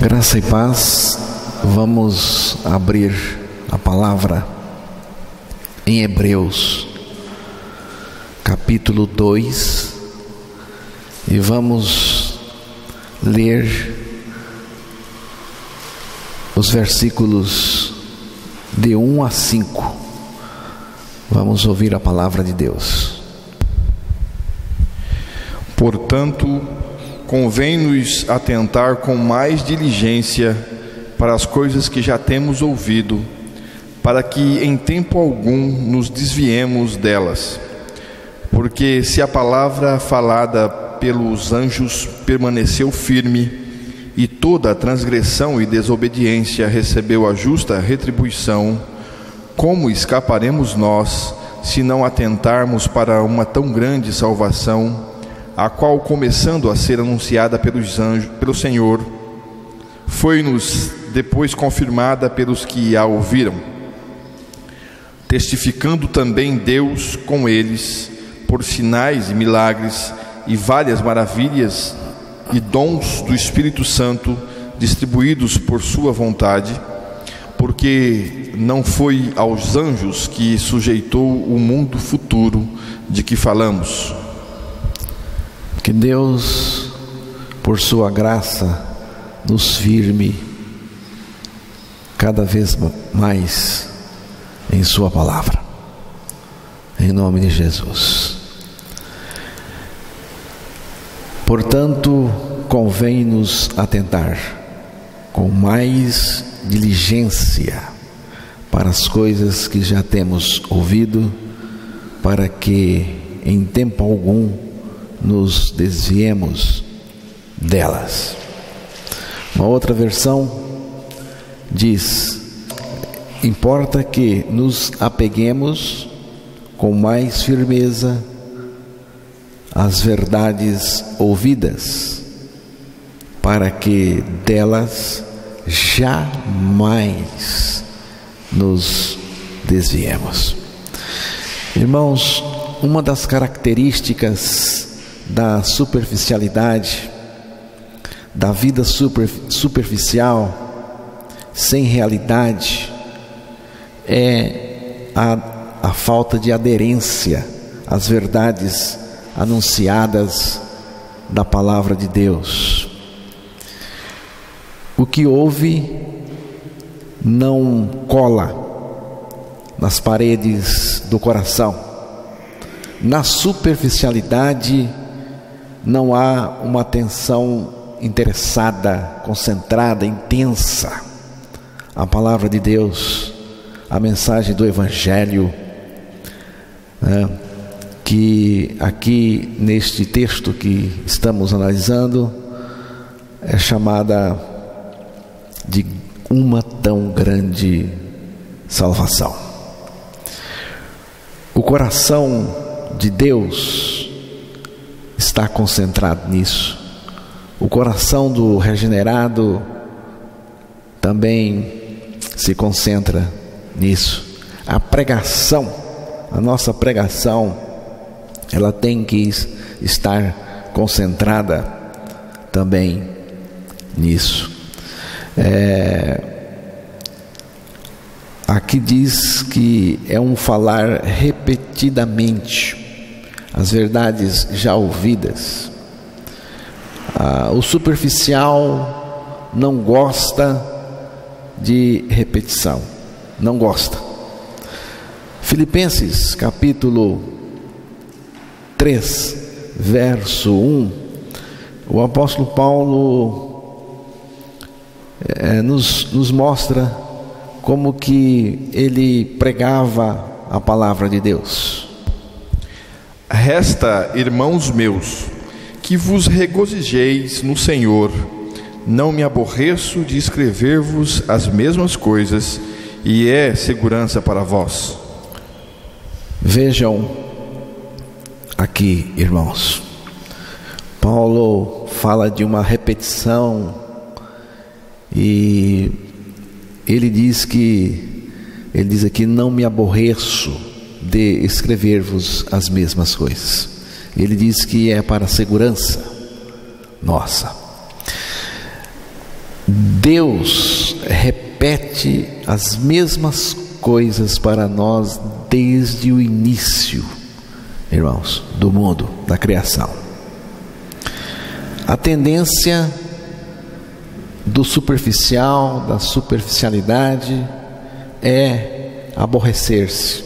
Graça e paz. Vamos abrir a palavra em Hebreus, capítulo 2, e vamos ler os versículos de 1 a 5. Vamos ouvir a palavra de Deus. Portanto, convém-nos atentar com mais diligência para as coisas que já temos ouvido, para que em tempo algum nos desviemos delas. Porque se a palavra falada pelos anjos permaneceu firme, e toda a transgressão e desobediência recebeu a justa retribuição, como escaparemos nós, se não atentarmos para uma tão grande salvação, a qual, começando a ser anunciada pelos anjos, pelo Senhor, foi-nos depois confirmada pelos que a ouviram, testificando também Deus com eles, por sinais e milagres e várias maravilhas e dons do Espírito Santo, distribuídos por sua vontade, porque não foi aos anjos que sujeitou o mundo futuro de que falamos. Que Deus, por sua graça, nos firme cada vez mais em sua palavra, em nome de Jesus. Portanto, convém-nos atentar com mais diligência para as coisas que já temos ouvido, para que em tempo algum nos desviemos delas. Uma outra versão diz: importa que nos apeguemos com mais firmeza às verdades ouvidas, para que delas jamais nos desviemos. Irmãos, uma das características da superficialidade, da vida superficial, sem realidade, é a falta de aderência às verdades anunciadas da palavra de Deus. O que ouve não cola nas paredes do coração. Na superficialidade não há uma atenção interessada, concentrada, intensa. A palavra de Deus, a mensagem do Evangelho, que aqui neste texto que estamos analisando, é chamada de uma tão grande salvação. O coração de Deus está concentrado nisso. O coração do regenerado também se concentra nisso. A pregação, a nossa pregação, ela tem que estar concentrada também nisso. Aqui diz que é um falar repetidamente as verdades já ouvidas. O superficial não gosta de repetição, não gosta. Filipenses capítulo 3, verso 1, o apóstolo Paulo nos mostra como que ele pregava a palavra de Deus. Resta, irmãos meus, que vos regozijeis no Senhor. Não me aborreço de escrever-vos as mesmas coisas, e é segurança para vós. Vejam aqui, irmãos, Paulo fala de uma repetição, e ele diz aqui: não me aborreço de escrever-vos as mesmas coisas. Ele diz que é para a segurança nossa. Deus repete as mesmas coisas para nós desde o início, irmãos, do mundo, da criação. A tendência do superficial, da superficialidade, é aborrecer-se,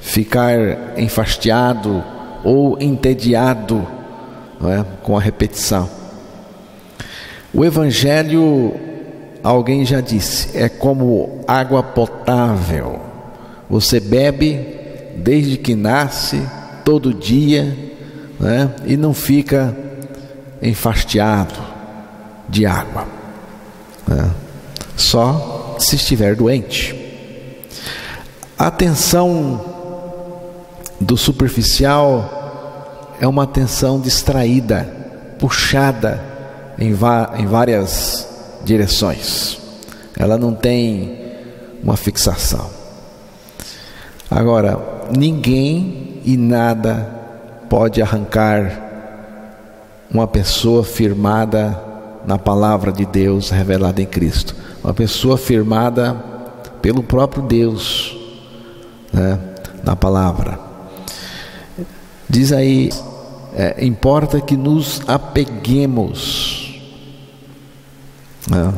ficar enfastiado ou entediado, não é, com a repetição. O Evangelho, alguém já disse, é como água potável. Você bebe desde que nasce, todo dia, né, e não fica enfastiado de água, né, só se estiver doente. A atenção do superficial é uma atenção distraída, puxada em várias direções. Ela não tem uma fixação. Agora, ninguém e nada pode arrancar uma pessoa firmada na palavra de Deus revelada em Cristo. Uma pessoa firmada pelo próprio Deus, né, na palavra. Diz aí, importa que nos apeguemos, né?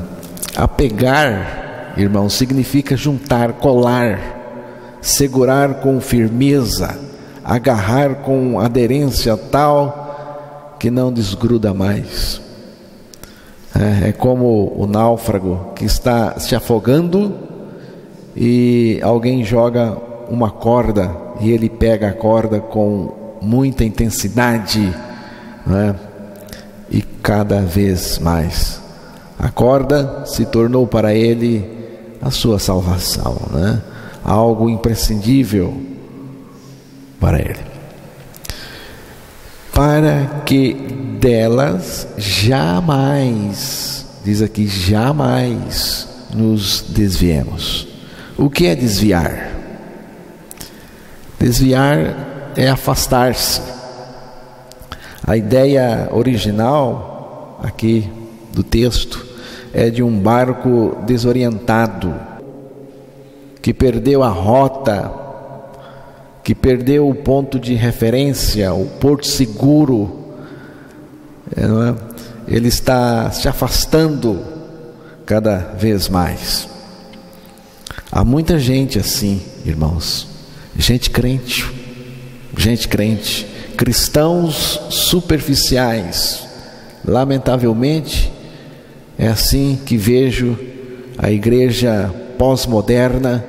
Apegar, irmão, significa juntar, colar, segurar com firmeza, agarrar com aderência tal que não desgruda mais. É como o náufrago que está se afogando e alguém joga uma corda e ele pega a corda com muita intensidade, né? E cada vez mais a corda se tornou para ele a sua salvação, né? Algo imprescindível para ele, para que delas jamais, diz aqui, jamais nos desviemos. O que é desviar? Desviar é afastar-se. A ideia original aqui do texto é de um barco desorientado, que perdeu a rota, que perdeu o ponto de referência, o porto seguro. Ele está se afastando cada vez mais. Há muita gente assim, irmãos, gente crente, cristãos superficiais. Lamentavelmente, é assim que vejo a igreja pós-moderna,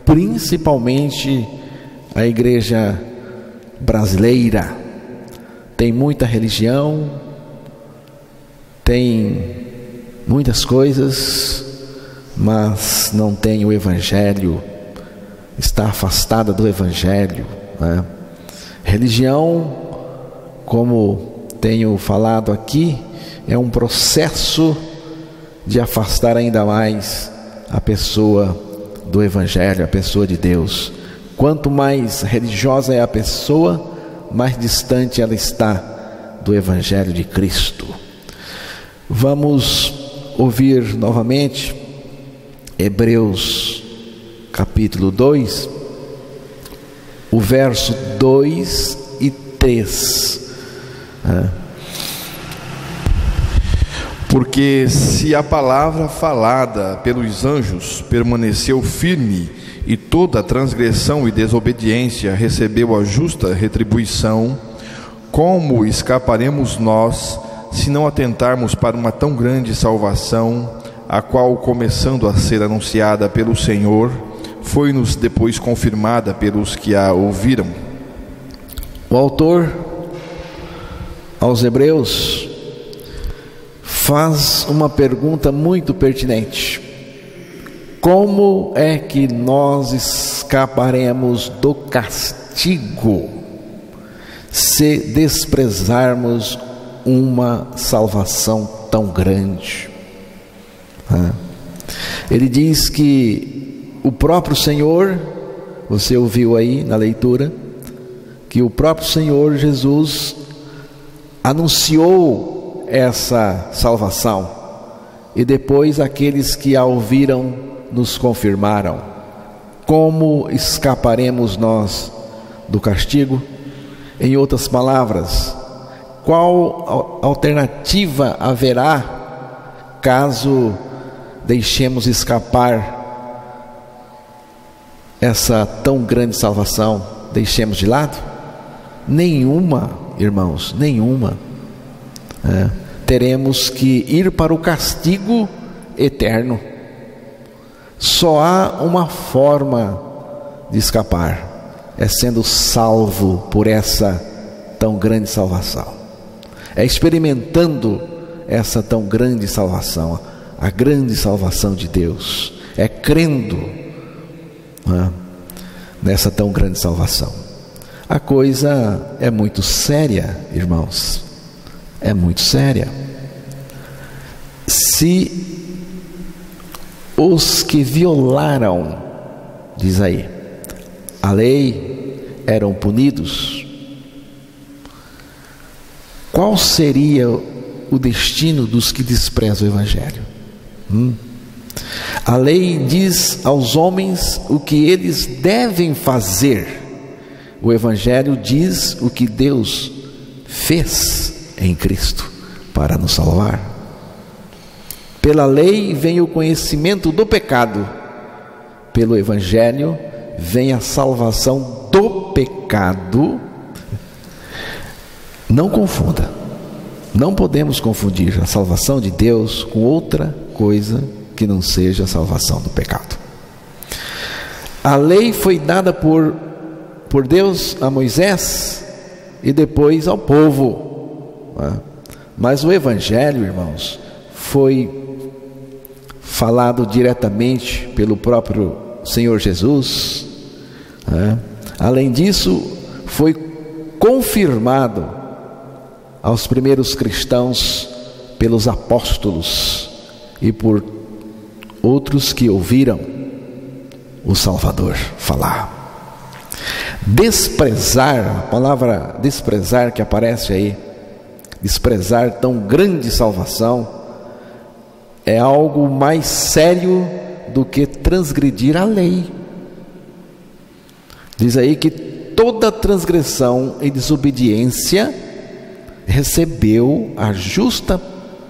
principalmente a igreja brasileira. Tem muita religião, tem muitas coisas, mas não tem o Evangelho, está afastada do Evangelho, né? Religião, como tenho falado aqui, é um processo de afastar ainda mais a pessoa do Evangelho, a pessoa de Deus. Quanto mais religiosa é a pessoa, mais distante ela está do Evangelho de Cristo. Vamos ouvir novamente Hebreus capítulo 2, o verso 2 e 3. Porque se a palavra falada pelos anjos permaneceu firme, e toda transgressão e desobediência recebeu a justa retribuição, como escaparemos nós, se não atentarmos para uma tão grande salvação, a qual, começando a ser anunciada pelo Senhor, foi-nos depois confirmada pelos que a ouviram? O autor aos Hebreus faz uma pergunta muito pertinente: como é que nós escaparemos do castigo se desprezarmos uma salvação tão grande? Ele diz que o próprio Senhor, você ouviu aí na leitura, que o próprio Senhor Jesus anunciou essa salvação, e depois aqueles que a ouviram nos confirmaram. Como escaparemos nós do castigo? Em outras palavras, qual alternativa haverá caso deixemos escapar essa tão grande salvação? Deixemos de lado? Nenhuma, irmãos, nenhuma. Teremos que ir para o castigo eterno. Só há uma forma de escapar: é sendo salvo por essa tão grande salvação, é experimentando essa tão grande salvação, a grande salvação de Deus, é crendo nessa tão grande salvação. A coisa é muito séria, irmãos, é muito séria. Se os que violaram, diz aí, a lei eram punidos, qual seria o destino dos que desprezam o Evangelho? A lei diz aos homens o que eles devem fazer. O Evangelho diz o que Deus fez em Cristo para nos salvar. Pela lei vem o conhecimento do pecado, pelo Evangelho vem a salvação do pecado. Não confunda, não podemos confundir a salvação de Deus com outra coisa que não seja a salvação do pecado. A lei foi dada por Deus a Moisés e depois ao povo, mas o Evangelho, irmãos, foi falado diretamente pelo próprio Senhor Jesus. Além disso, foi confirmado aos primeiros cristãos pelos apóstolos e por outros que ouviram o Salvador falar. Desprezar, a palavra desprezar que aparece aí, desprezar tão grande salvação, é algo mais sério do que transgredir a lei. Diz aí que toda transgressão e desobediência recebeu a justa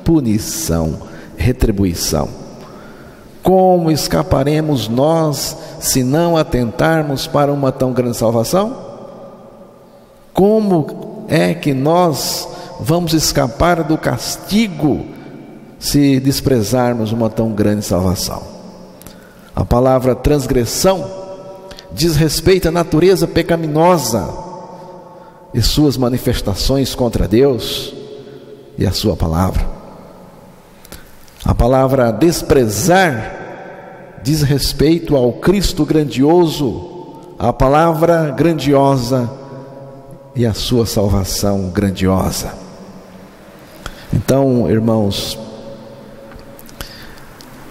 punição, retribuição. Como escaparemos nós se não atentarmos para uma tão grande salvação? Como é que nós vamos escapar do castigo se desprezarmos uma tão grande salvação? A palavra transgressão diz respeito à natureza pecaminosa e suas manifestações contra Deus e a sua palavra. A palavra desprezar diz respeito ao Cristo grandioso, a palavra grandiosa e a sua salvação grandiosa. Então, irmãos,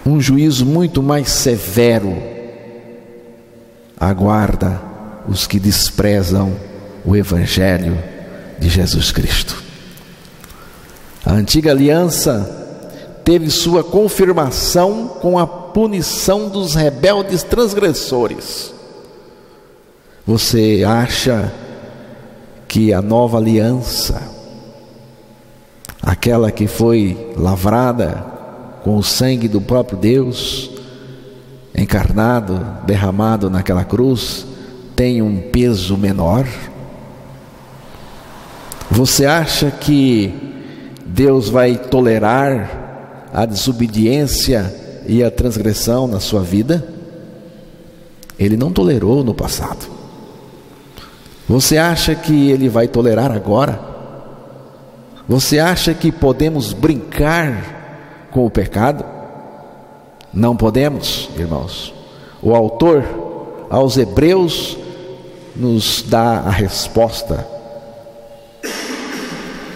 um juízo muito mais severo aguarda os que desprezam o Evangelho de Jesus Cristo. A antiga aliança teve sua confirmação com a punição dos rebeldes transgressores. Você acha que a nova aliança, aquela que foi lavrada com o sangue do próprio Deus, encarnado, derramado naquela cruz, tem um peso menor? Você acha que Deus vai tolerar a desobediência e a transgressão na sua vida? Ele não tolerou no passado. Você acha que Ele vai tolerar agora? Você acha que podemos brincar com o pecado? Não podemos, irmãos. O autor aos Hebreus nos dá a resposta.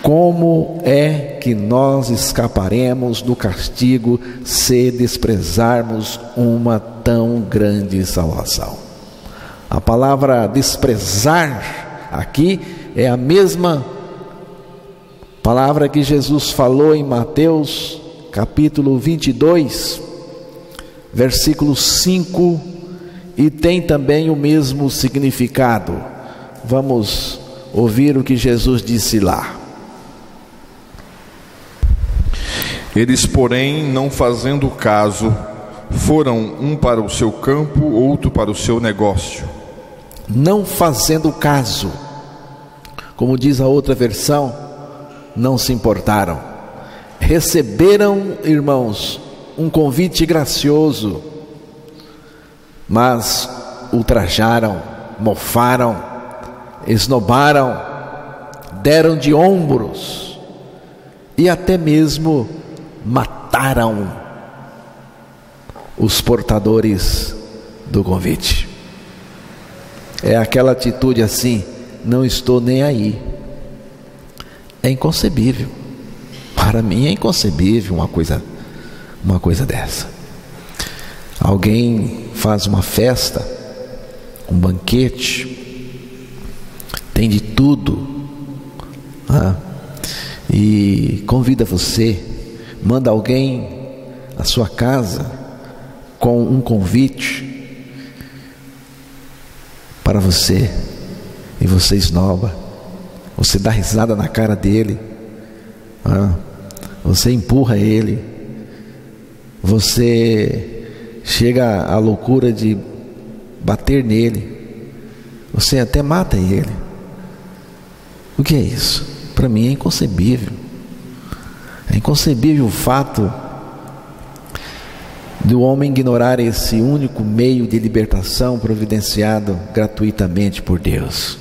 Como é que nós escaparemos do castigo se desprezarmos uma tão grande salvação? A palavra desprezar aqui é a mesma palavra que Jesus falou em Mateus capítulo 22, versículo 5, e tem também o mesmo significado. Vamos ouvir o que Jesus disse lá. Eles, porém, não fazendo caso, foram um para o seu campo, outro para o seu negócio. Não fazendo caso, como diz a outra versão, não se importaram. Receberam, irmãos, um convite gracioso, mas ultrajaram, mofaram, esnobaram, deram de ombros e até mesmo mataram os portadores do convite. É aquela atitude assim: não estou nem aí. É inconcebível. Para mim é inconcebível uma coisa dessa. Alguém faz uma festa, um banquete, tem de tudo, e convida você, manda alguém à sua casa com um convite para você, e você esnoba, você dá risada na cara dele, você empurra ele, você chega à loucura de bater nele, você até mata ele. O que é isso? Para mim é inconcebível. É inconcebível o fato do homem ignorar esse único meio de libertação providenciado gratuitamente por Deus.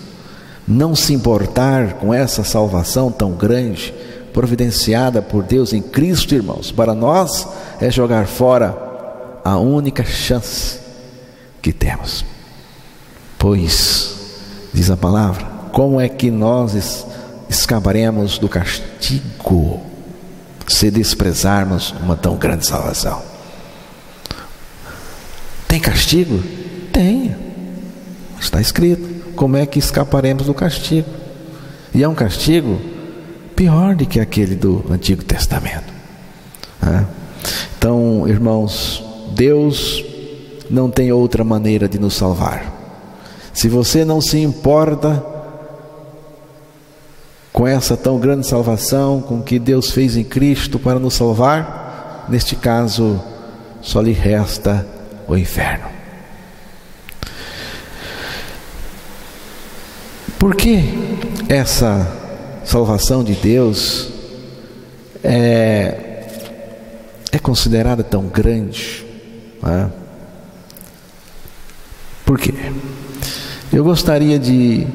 Não se importar com essa salvação tão grande, providenciada por Deus em Cristo, irmãos, para nós é jogar fora a única chance que temos. Pois, diz a palavra, como é que nós escaparemos do castigo se desprezarmos uma tão grande salvação? Tem castigo? Tem. Está escrito. Como é que escaparemos do castigo? E é um castigo pior do que aquele do Antigo Testamento. Então, irmãos, Deus não tem outra maneira de nos salvar. Se você não se importa com essa tão grande salvação, com o que Deus fez em Cristo para nos salvar, neste caso, só lhe resta o inferno. Por que essa salvação de Deus é considerada tão grande? Por quê? Eu gostaria de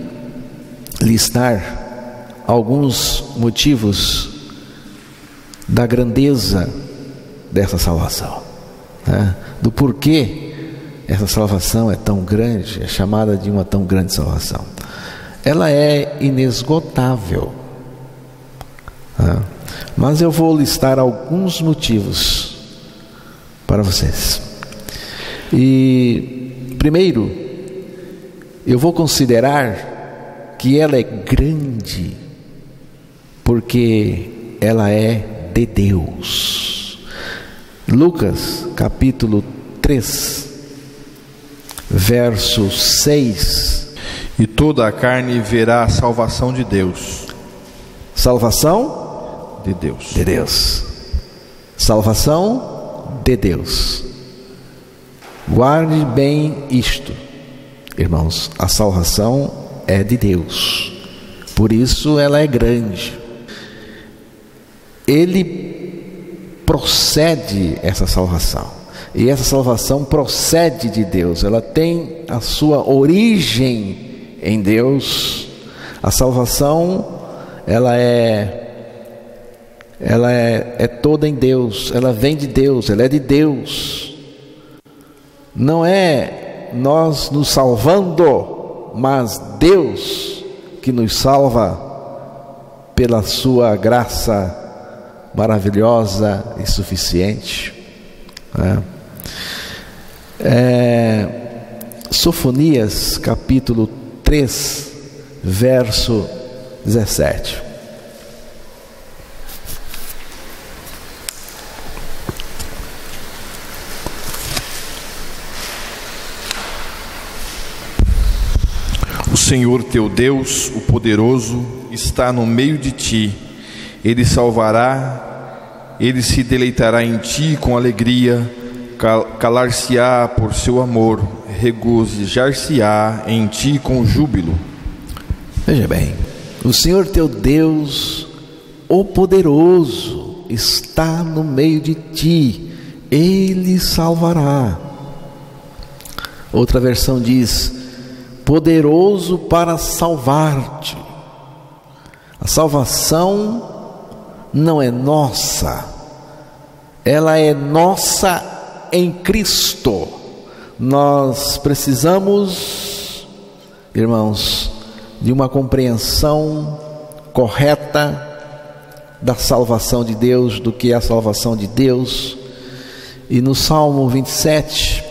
listar alguns motivos da grandeza dessa salvação, do porquê essa salvação é tão grande, é chamada de uma tão grande salvação. Ela é inesgotável, mas eu vou listar alguns motivos para vocês. E primeiro, eu vou considerar que ela é grande porque ela é de Deus. Lucas capítulo 3, verso 6. E toda a carne verá a salvação de Deus. Salvação de Deus. De Deus. Salvação de Deus. Guarde bem isto, irmãos. A salvação é de Deus. Por isso ela é grande. Ele procede essa salvação. E essa salvação procede de Deus. Ela tem a sua origem em Deus. A salvação ela é toda em Deus, ela vem de Deus, ela é de Deus. Não é nós nos salvando, mas Deus que nos salva pela sua graça maravilhosa e suficiente. Sofonias capítulo 3, verso 17. Senhor teu Deus, o poderoso, está no meio de ti. Ele salvará, ele se deleitará em ti com alegria, calar-se-á por seu amor, regozijar-se-á em ti com júbilo. Veja bem, o Senhor teu Deus, o poderoso, está no meio de ti, ele salvará. Outra versão diz: poderoso para salvar-te. A salvação não é nossa, ela é nossa em Cristo. Nós precisamos, irmãos, de uma compreensão correta da salvação de Deus, do que é a salvação de Deus. E no Salmo 27,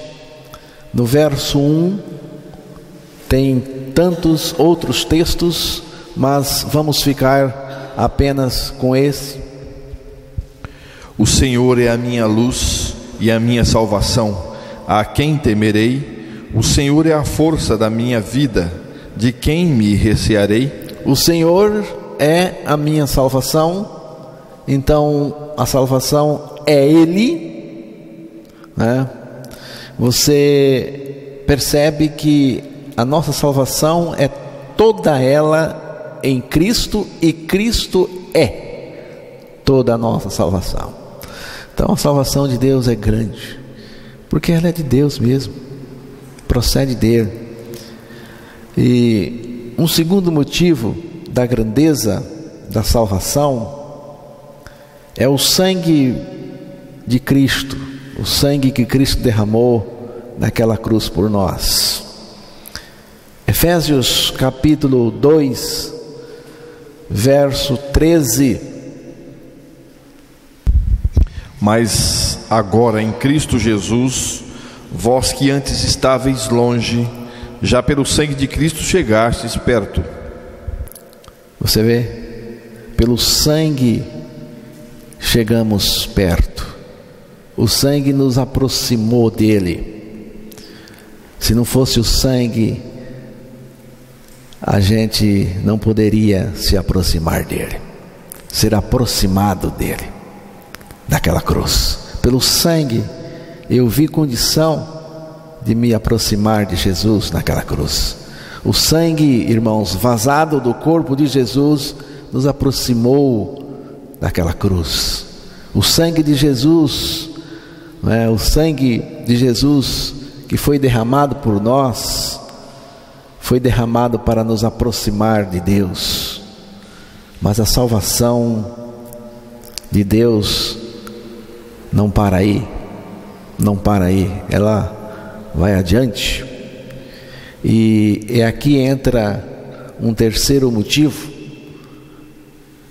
no verso 1, tem tantos outros textos, mas vamos ficar apenas com esse. O Senhor é a minha luz e a minha salvação, a quem temerei? O Senhor é a força da minha vida, de quem me recearei? O Senhor é a minha salvação, então a salvação é Ele, né? Você percebe que a nossa salvação é toda ela em Cristo, e Cristo é toda a nossa salvação. Então a salvação de Deus é grande, porque ela é de Deus mesmo, procede dele. E um segundo motivo da grandeza da salvação é o sangue de Cristo, o sangue que Cristo derramou naquela cruz por nós. Efésios capítulo 2, verso 13. Mas agora em Cristo Jesus, vós que antes estáveis longe, já pelo sangue de Cristo chegastes perto. Você vê? Pelo sangue chegamos perto. O sangue nos aproximou dele. Se não fosse o sangue, a gente não poderia se aproximar dele, ser aproximado dele, daquela cruz. Pelo sangue eu vi condição de me aproximar de Jesus naquela cruz. O sangue, irmãos, vazado do corpo de Jesus nos aproximou daquela cruz. O sangue de Jesus, o sangue de Jesus que foi derramado por nós, foi derramado para nos aproximar de Deus. Mas a salvação de Deus não para aí, ela vai adiante. E é aqui entra um terceiro motivo,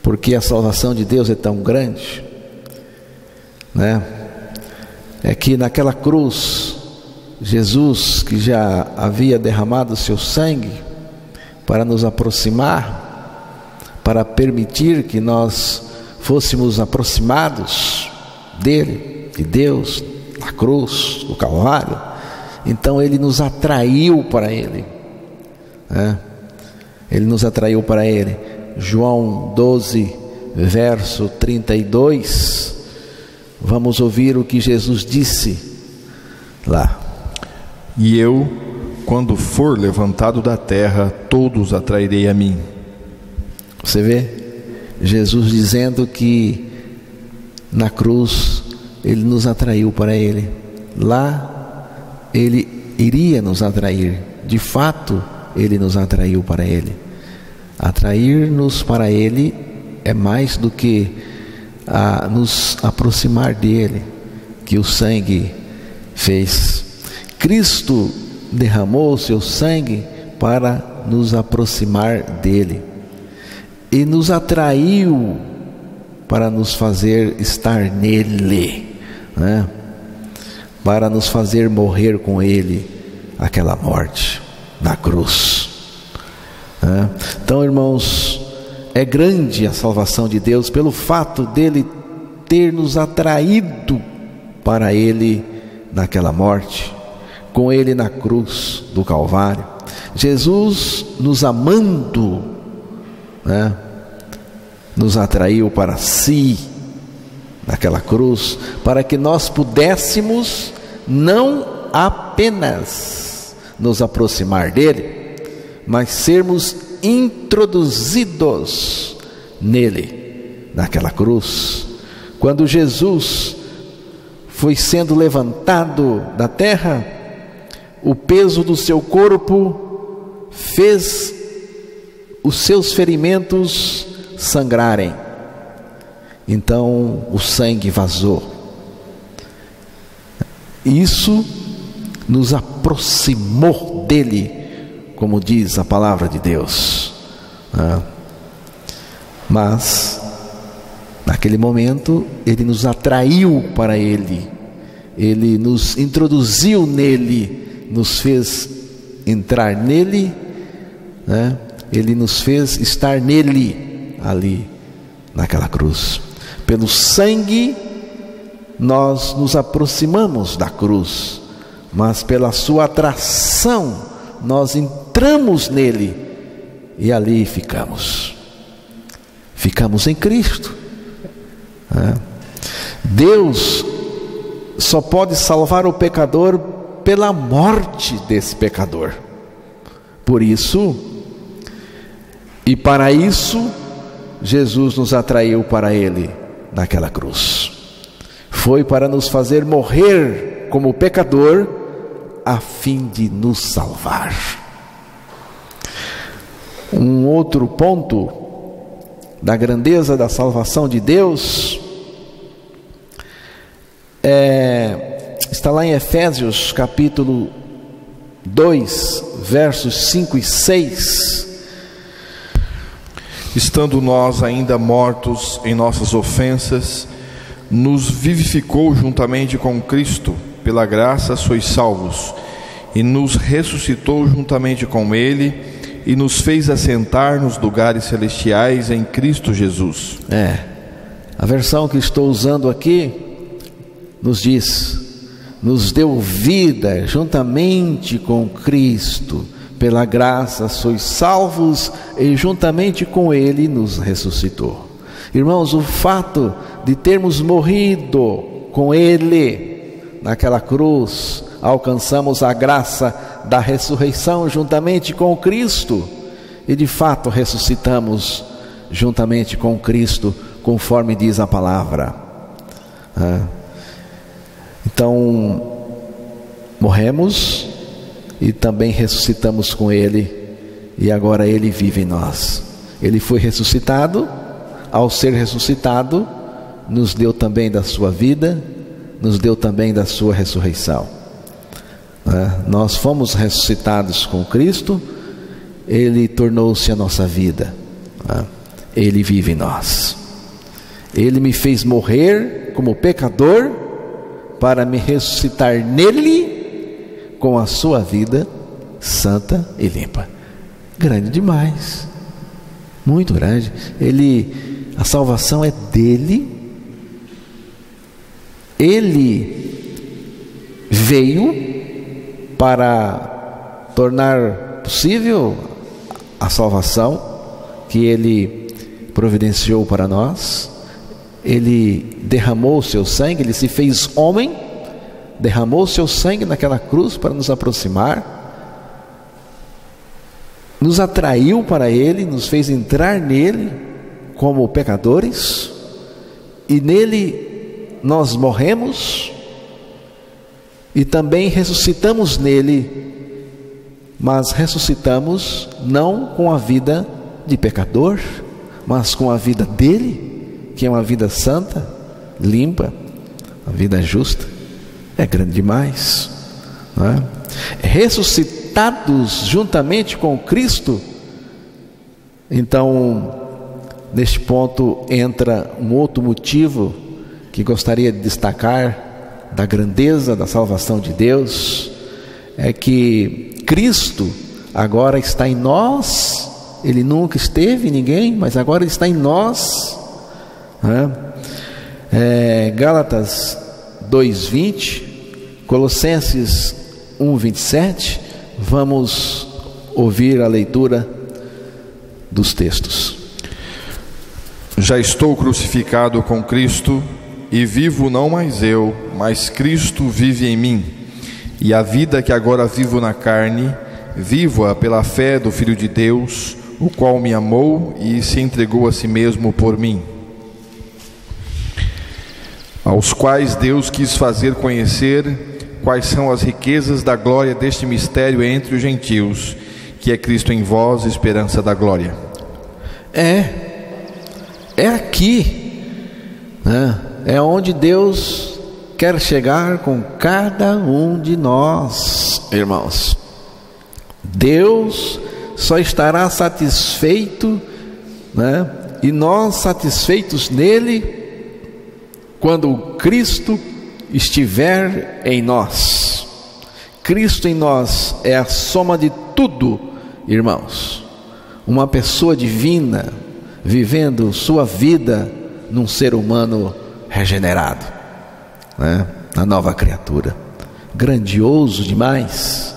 porque a salvação de Deus é tão grande, né? É que naquela cruz, Jesus, que já havia derramado o seu sangue para nos aproximar, para permitir que nós fôssemos aproximados dele, de Deus, na cruz, no Calvário. Então ele nos atraiu para ele, né? Ele nos atraiu para ele. João 12, verso 32, vamos ouvir o que Jesus disse lá. E eu, quando for levantado da terra, todos atrairei a mim. Você vê? Jesus dizendo que na cruz ele nos atraiu para ele. Lá ele iria nos atrair. De fato, ele nos atraiu para ele. Atrair-nos para ele é mais do que nos aproximar dele, que o sangue fez. Cristo derramou o seu sangue para nos aproximar dele e nos atraiu para nos fazer estar nele, né? Para nos fazer morrer com ele aquela morte na cruz, né? Então, irmãos, é grande a salvação de Deus pelo fato dele ter nos atraído para ele naquela morte. com Ele na cruz do Calvário. Jesus, nos amando, nos atraiu para si naquela cruz, para que nós pudéssemos não apenas nos aproximar dele, mas sermos introduzidos nele, naquela cruz. Quando Jesus foi sendo levantado da terra, o peso do seu corpo fez os seus ferimentos sangrarem. Então o sangue vazou. Isso nos aproximou dele, como diz a palavra de Deus. Mas naquele momento ele nos atraiu para ele, ele nos introduziu nele, nos fez entrar nele, ele nos fez estar nele, ali naquela cruz. Pelo sangue nós nos aproximamos da cruz, mas pela sua atração nós entramos nele e ali ficamos em Cristo. Deus só pode salvar o pecador pela morte desse pecador. Por isso, e para isso, Jesus nos atraiu para ele naquela cruz. Foi para nos fazer morrer como pecador, a fim de nos salvar. Um outro ponto da grandeza da salvação de Deus está lá em Efésios capítulo 2, versos 5 e 6. Estando nós ainda mortos em nossas ofensas, nos vivificou juntamente com Cristo, pela graça sois salvos, e nos ressuscitou juntamente com Ele, e nos fez assentar nos lugares celestiais em Cristo Jesus. A versão que estou usando aqui nos diz: nos deu vida juntamente com Cristo, pela graça sois salvos, e juntamente com Ele nos ressuscitou. Irmãos, o fato de termos morrido com Ele naquela cruz, alcançamos a graça da ressurreição juntamente com Cristo, e de fato ressuscitamos juntamente com Cristo, conforme diz a palavra. Então morremos e também ressuscitamos com Ele, e agora Ele vive em nós. Ele foi ressuscitado. Ao ser ressuscitado, nos deu também da sua vida, nos deu também da sua ressurreição. Nós fomos ressuscitados com Cristo, Ele tornou-se a nossa vida, Ele vive em nós. Ele me fez morrer como pecador, para me ressuscitar nele, com a sua vida santa e limpa. Grande demais, muito grande. A salvação é dele. Ele veio para tornar possível a salvação que Ele providenciou para nós. Ele derramou o seu sangue, Ele se fez homem, derramou o seu sangue naquela cruz para nos aproximar, nos atraiu para Ele, nos fez entrar nele como pecadores, e nele nós morremos e também ressuscitamos nele, mas ressuscitamos não com a vida de pecador, mas com a vida dele, que é uma vida santa, limpa, uma vida justa. É grande demais, não é? Ressuscitados juntamente com Cristo. Então, neste ponto entra um outro motivo que gostaria de destacar da grandeza da salvação de Deus, é que Cristo agora está em nós. Ele nunca esteve em ninguém, mas agora Ele está em nós. Gálatas 2:20, Colossenses 1, 27, vamos ouvir a leitura dos textos. Já estou crucificado com Cristo, e vivo não mais eu, mas Cristo vive em mim. E a vida que agora vivo na carne, vivo-a pela fé do Filho de Deus, o qual me amou e se entregou a si mesmo por mim. Aos quais Deus quis fazer conhecer quais são as riquezas da glória deste mistério entre os gentios, que é Cristo em vós, esperança da glória. É aqui, né? É onde Deus quer chegar com cada um de nós, irmãos. Deus só estará satisfeito, né? E nós satisfeitos nele, quando Cristo estiver em nós. Cristo em nós é a soma de tudo, irmãos. Uma pessoa divina vivendo sua vida num ser humano regenerado, né? A nova criatura. Grandioso demais,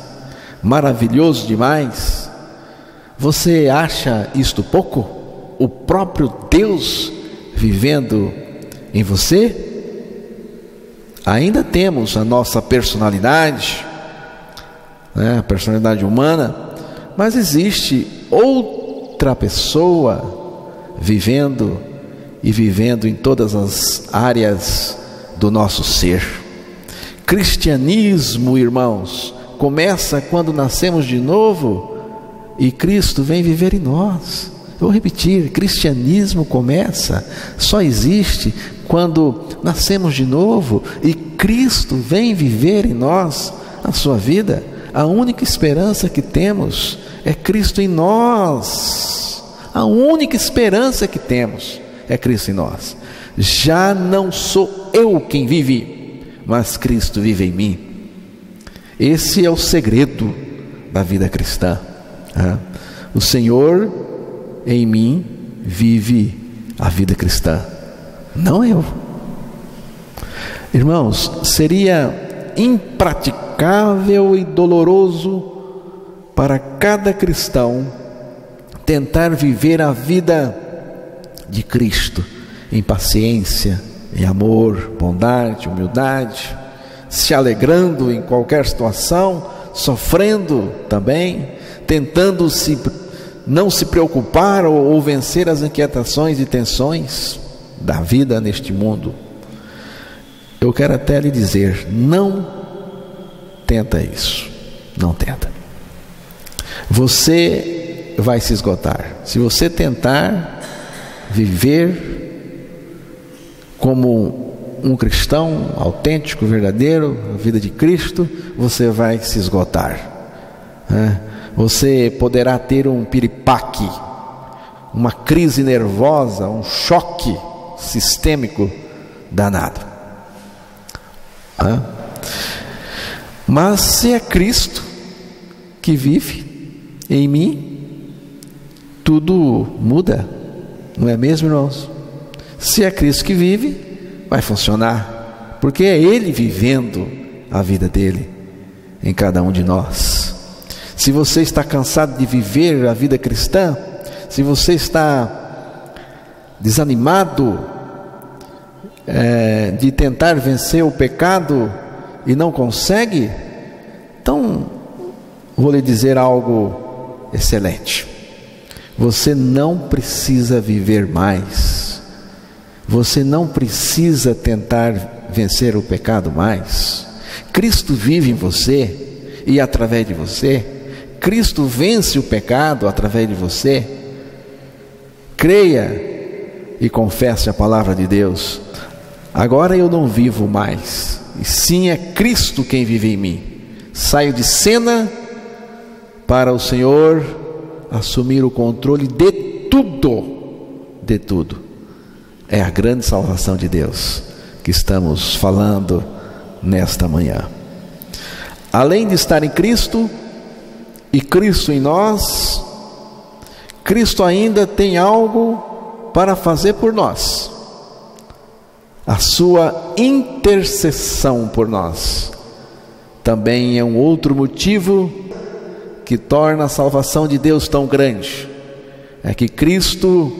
maravilhoso demais. Você acha isto pouco? O próprio Deus vivendo em você? Ainda temos a nossa personalidade, né? A personalidade humana, mas existe outra pessoa vivendo em todas as áreas do nosso ser. Cristianismo, irmãos, começa quando nascemos de novo e Cristo vem viver em nós. Eu vou repetir, cristianismo começa, só existe quando nascemos de novo e Cristo vem viver em nós a sua vida. A única esperança que temos é Cristo em nós. A única esperança que temos é Cristo em nós. Já não sou eu quem vive, mas Cristo vive em mim. Esse é o segredo da vida cristã. O Senhor em mim vive a vida cristã, não eu. Irmãos, seria impraticável e doloroso para cada cristão tentar viver a vida de Cristo em paciência, em amor, bondade, humildade, se alegrando em qualquer situação, sofrendo também, tentando não se preocupar ou vencer as inquietações e tensões da vida neste mundo. Eu quero até lhe dizer, não tenta isso, não tenta. Você vai se esgotar. Se você tentar viver como um cristão autêntico, verdadeiro, a vida de Cristo, você vai se esgotar, né? Você poderá ter um piripaque, uma crise nervosa, um choque sistêmico danado, né? Mas se é Cristo que vive em mim, tudo muda, não é mesmo, irmãos? Se é Cristo que vive, vai funcionar, porque é Ele vivendo a vida dele em cada um de nós. Se você está cansado de viver a vida cristã, se você está desanimado de tentar vencer o pecado e não consegue, então vou lhe dizer algo excelente. Você não precisa viver mais. Você não precisa tentar vencer o pecado mais. Cristo vive em você e através de você. Cristo vence o pecado através de você. Creia e confesse a palavra de Deus. Agora eu não vivo mais, e sim é Cristo quem vive em mim. Saio de cena para o Senhor assumir o controle de tudo. É a grande salvação de Deus que estamos falando nesta manhã. Além de estar em Cristo e Cristo em nós, Cristo ainda tem algo para fazer por nós. A sua intercessão por nós. também é um outro motivo que torna a salvação de Deus tão grande. É que Cristo,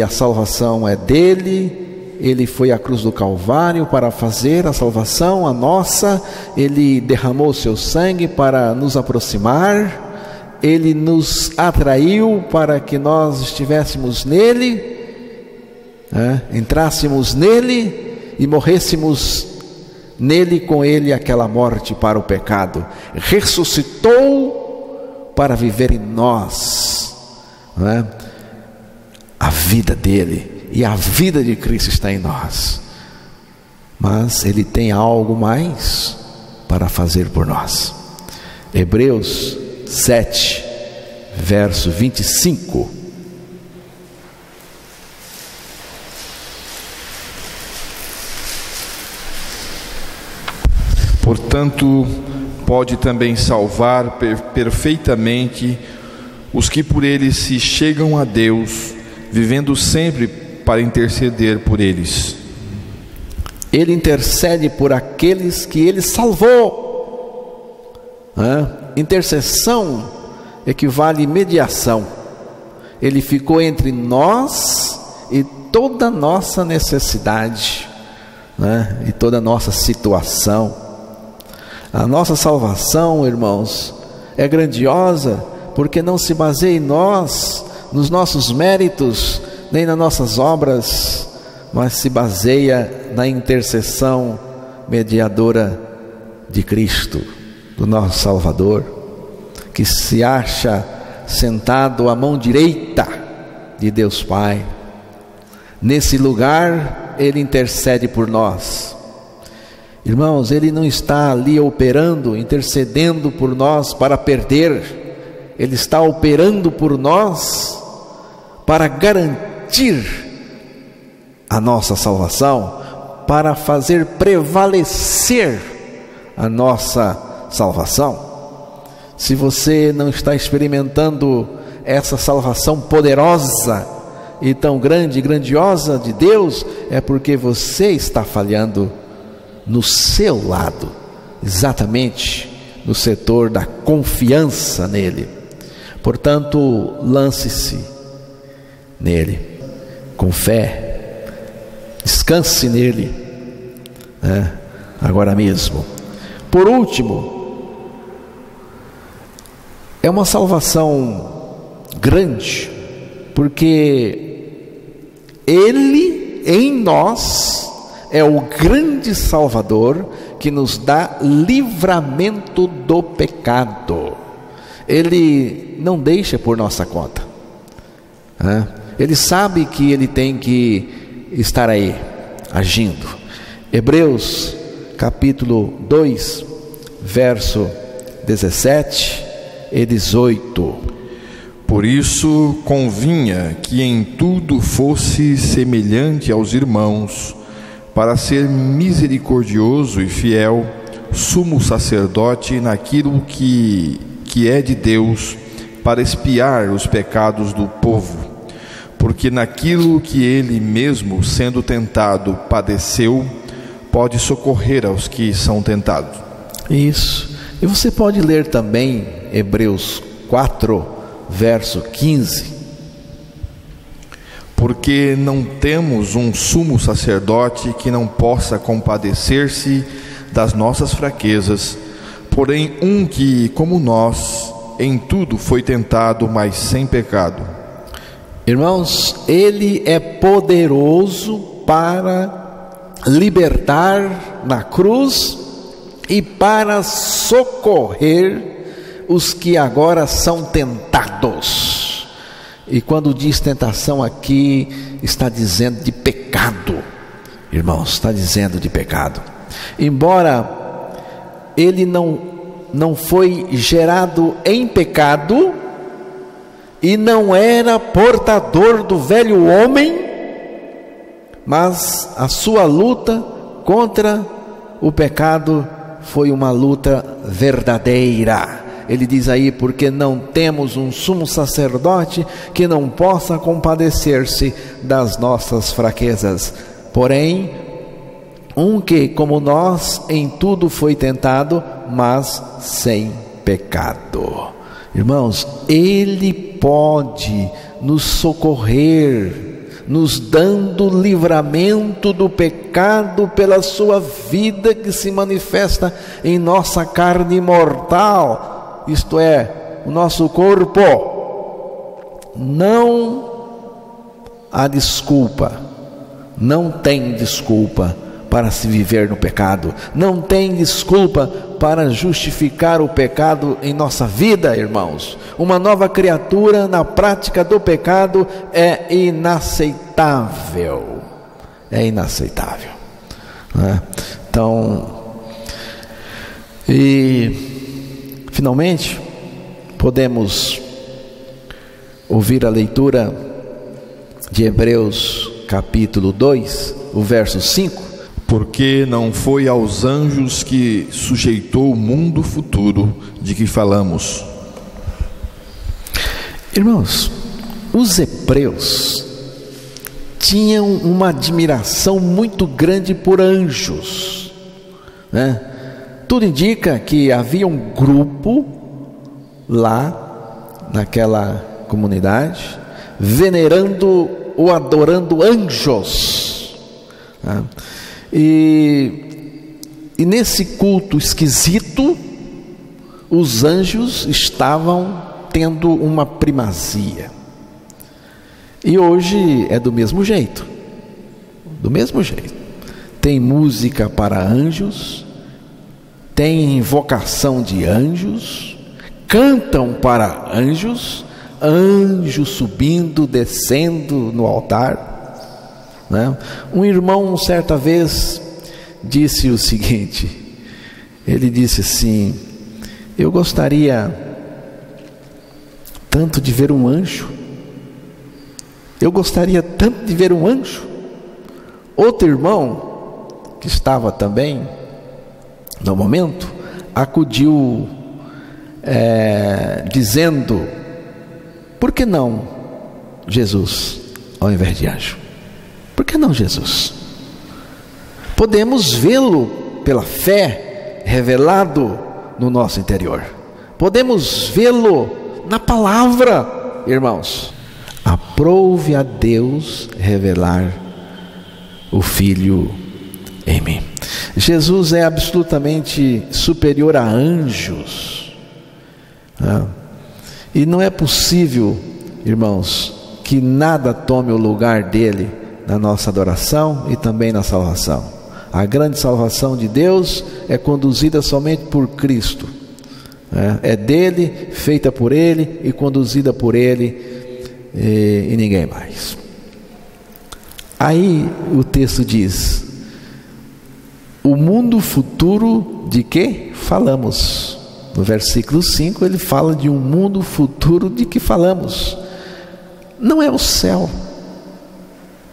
a salvação é dele, ele foi à cruz do Calvário para fazer a salvação, a nossa, ele derramou o seu sangue para nos aproximar, ele nos atraiu para que nós estivéssemos nele, entrássemos nele e morrêssemos nele, com ele, aquela morte para o pecado. Ressuscitou para viver em nós, a vida dele, e a vida de Cristo está em nós. Mas ele tem algo mais para fazer por nós. Hebreus 7, verso 25. Portanto, pode também salvar perfeitamente os que por ele se chegam a Deus, vivendo sempre para interceder por eles. Ele intercede por aqueles que ele salvou. Intercessão equivale a mediação. Ele ficou entre nós e toda a nossa necessidade, e toda a nossa situação. A nossa salvação, irmãos, é grandiosa, porque não se baseia em nós, nos nossos méritos, nem nas nossas obras, mas se baseia na intercessão mediadora de Cristo, do nosso Salvador, que se acha sentado à mão direita de Deus Pai. Nesse lugar, ele intercede por nós. Irmãos, ele não está ali operando, intercedendo por nós para perder. Ele está operando por nós para garantir a nossa salvação, para fazer prevalecer a nossa salvação. Se você não está experimentando essa salvação poderosa e tão grande e grandiosa de Deus, é porque você está falhando no seu lado, exatamente no setor da confiança nele. Portanto, lance-se nele com fé, descanse nele, agora mesmo. Por último, é uma salvação grande, porque ele em nós é o grande Salvador que nos dá livramento do pecado. Ele não deixa por nossa conta. Ele sabe que ele tem que estar aí, agindo. Hebreus capítulo 2, verso 17 e 18. Por isso convinha que em tudo fosse semelhante aos irmãos, para ser misericordioso e fiel, sumo sacerdote naquilo que é de Deus, para expiar os pecados do povo, porque naquilo que ele mesmo, sendo tentado, padeceu, pode socorrer aos que são tentados. Isso. E você pode ler também Hebreus 4, verso 15. Porque não temos um sumo sacerdote que não possa compadecer-se das nossas fraquezas, porém um que, como nós, em tudo foi tentado, mas sem pecado. Irmãos, ele é poderoso para libertar na cruz e para socorrer os que agora são tentados. E quando diz tentação aqui, está dizendo de pecado, irmãos, está dizendo de pecado. Embora ele não foi gerado em pecado e não era portador do velho homem, mas a sua luta contra o pecado foi uma luta verdadeira. Ele diz aí, porque não temos um sumo sacerdote que não possa compadecer-se das nossas fraquezas, porém Um que, como nós, em tudo foi tentado, mas sem pecado. Irmãos, Ele pode nos socorrer, nos dando livramento do pecado pela sua vida que se manifesta em nossa carne mortal, isto é, o nosso corpo. Não há desculpa, não tem desculpa para se viver no pecado, não tem desculpa para justificar o pecado em nossa vida, irmãos. Uma nova criatura na prática do pecado é inaceitável, né? Então, e finalmente podemos ouvir a leitura de Hebreus capítulo 2, o verso 5. Porque não foi aos anjos que sujeitou o mundo futuro de que falamos. Irmãos, os hebreus tinham uma admiração muito grande por anjos, né? Tudo indica que havia um grupo lá naquela comunidade venerando ou adorando anjos, né? E nesse culto esquisito, os anjos estavam tendo uma primazia. E hoje é do mesmo jeito. Tem música para anjos, tem invocação de anjos, cantam para anjos, anjos subindo, descendo no altar, né? Um irmão certa vez disse o seguinte, ele disse assim: eu gostaria tanto de ver um anjo, Outro irmão que estava também no momento acudiu dizendo: por que não Jesus ao invés de anjo? Por que não Jesus? Podemos vê-lo pela fé revelado no nosso interior. Podemos vê-lo na palavra, irmãos. Aprove a Deus revelar o Filho em mim. Jesus é absolutamente superior a anjos, né? E não é possível, irmãos, que nada tome o lugar dele na nossa adoração e também na salvação. A grande salvação de Deus é conduzida somente por Cristo, é dele, feita por ele e conduzida por ele, e ninguém mais. Aí o texto diz: o mundo futuro de que falamos. No versículo 5 ele fala de um mundo futuro de que falamos. Não é o céu,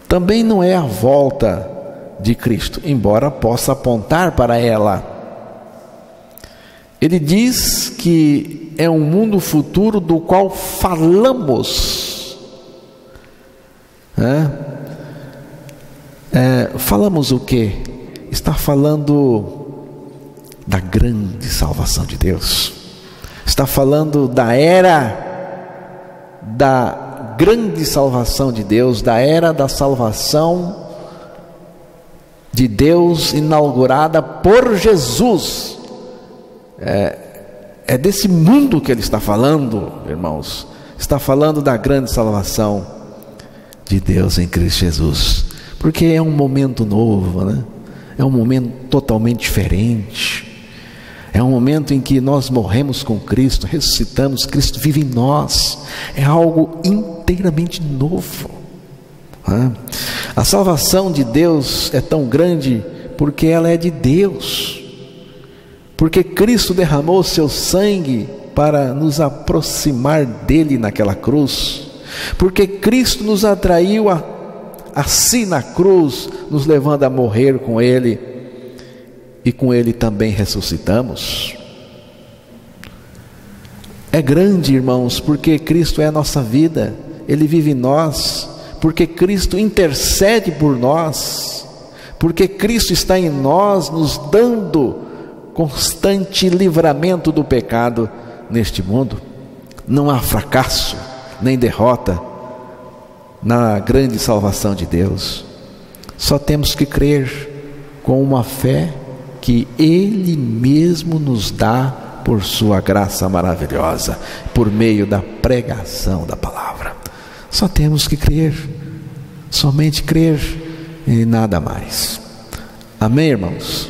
também não é a volta de Cristo, embora possa apontar para ela. Ele diz que é um mundo futuro do qual falamos. Falamos o quê? Está falando da grande salvação de Deus. Está falando da era da grande salvação de Deus, da era da salvação de Deus inaugurada por Jesus. É desse mundo que ele está falando, irmãos. Está falando da grande salvação de Deus em Cristo Jesus, porque é um momento novo, né? É um momento totalmente diferente. É um momento em que nós morremos com Cristo, ressuscitamos, Cristo vive em nós. É algo inteiramente novo. A salvação de Deus é tão grande porque ela é de Deus. Porque Cristo derramou o seu sangue para nos aproximar dele naquela cruz. Porque Cristo nos atraiu a si na cruz, nos levando a morrer com ele. E com ele também ressuscitamos. É grande, irmãos, porque Cristo é a nossa vida, ele vive em nós, porque Cristo intercede por nós, porque Cristo está em nós, nos dando constante livramento do pecado neste mundo. Não há fracasso nem derrota na grande salvação de Deus. Só temos que crer com uma fé que Ele mesmo nos dá por sua graça maravilhosa, por meio da pregação da palavra. Só temos que crer, somente crer e nada mais. Amém, irmãos?